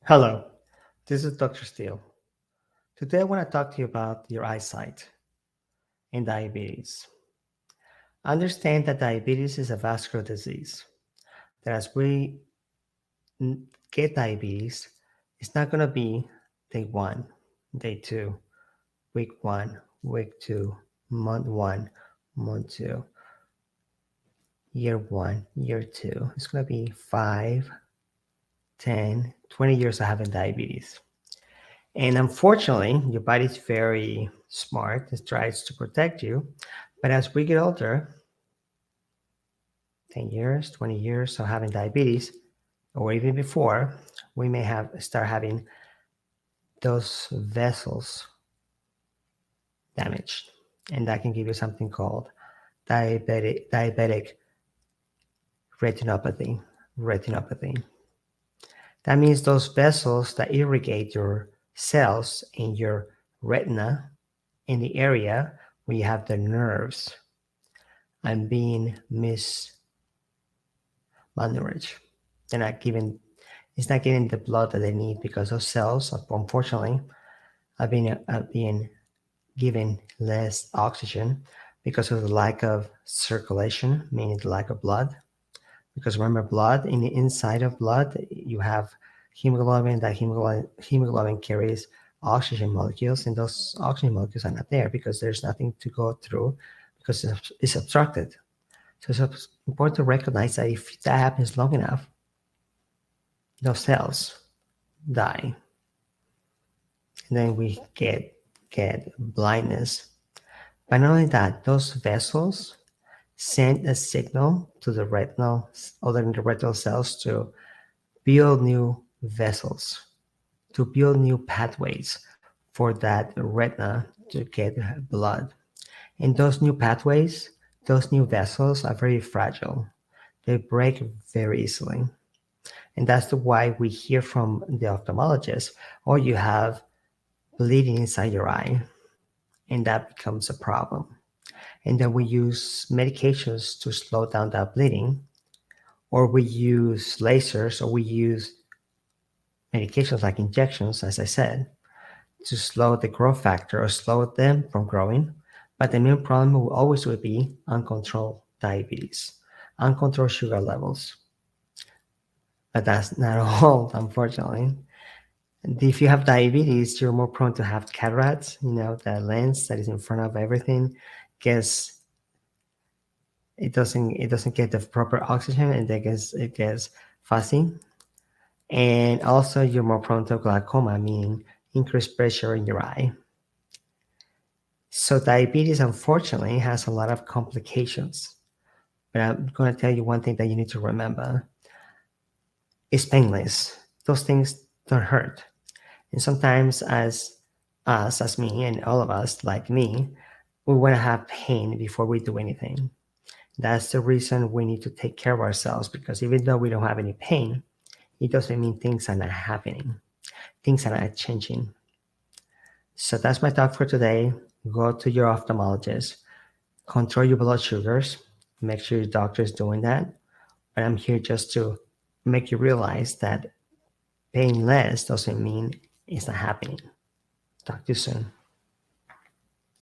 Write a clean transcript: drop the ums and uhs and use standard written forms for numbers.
Hello, this is Dr. Steele. Today I want to talk to you about your eyesight and diabetes. Understand that diabetes is a vascular disease. That as we get diabetes, it's not going to be day one, day two, week two, month two, year two. It's going to be 5, 10, 20 years of having diabetes. And unfortunately, your body's very smart. It tries to protect you. But as we get older, 10 years, 20 years of having diabetes, or even before, we may start having those vessels damaged. And that can give you something called diabetic retinopathy. Retinopathy. That means those vessels that irrigate your cells in your retina, in the area where you have the nerves, and being malnourished. They're not giving, it's not getting the blood that they need because those cells, unfortunately, are being given less oxygen because of the lack of circulation, meaning the lack of blood. Because remember, blood, in the inside of blood, you have hemoglobin. That hemoglobin carries oxygen molecules, and those oxygen molecules are not there because there's nothing to go through because it's obstructed. So it's important to recognize that if that happens long enough, those cells die. And then we get blindness. But not only that, those vessels send a signal to the retinal cells to build new vessels, to build new pathways for that retina to get blood. And those new pathways, those new vessels are very fragile. They break very easily. And that's why we hear from the ophthalmologist, or you have bleeding inside your eye, and that becomes a problem. And then we use medications to slow down that bleeding, or we use lasers, or we use medications like injections, as I said, to slow the growth factor or slow them from growing. But the main problem will always be uncontrolled diabetes, uncontrolled sugar levels. But that's not all, unfortunately. And if you have diabetes, you're more prone to have cataracts. The lens that is in front of everything gets it doesn't get the proper oxygen, and it gets fuzzy. And also you're more prone to glaucoma, meaning increased pressure in your eye. So diabetes, unfortunately, has a lot of complications. But I'm going to tell you one thing that you need to remember. It's painless. Those things don't hurt. And sometimes as me, and all of us, like me, we want to have pain before we do anything. That's the reason we need to take care of ourselves, because even though we don't have any pain, it doesn't mean things are not happening. Things are not changing. So that's my talk for today. Go to your ophthalmologist, control your blood sugars, make sure your doctor is doing that. But I'm here just to make you realize that paying less doesn't mean it's not happening. Talk to you soon.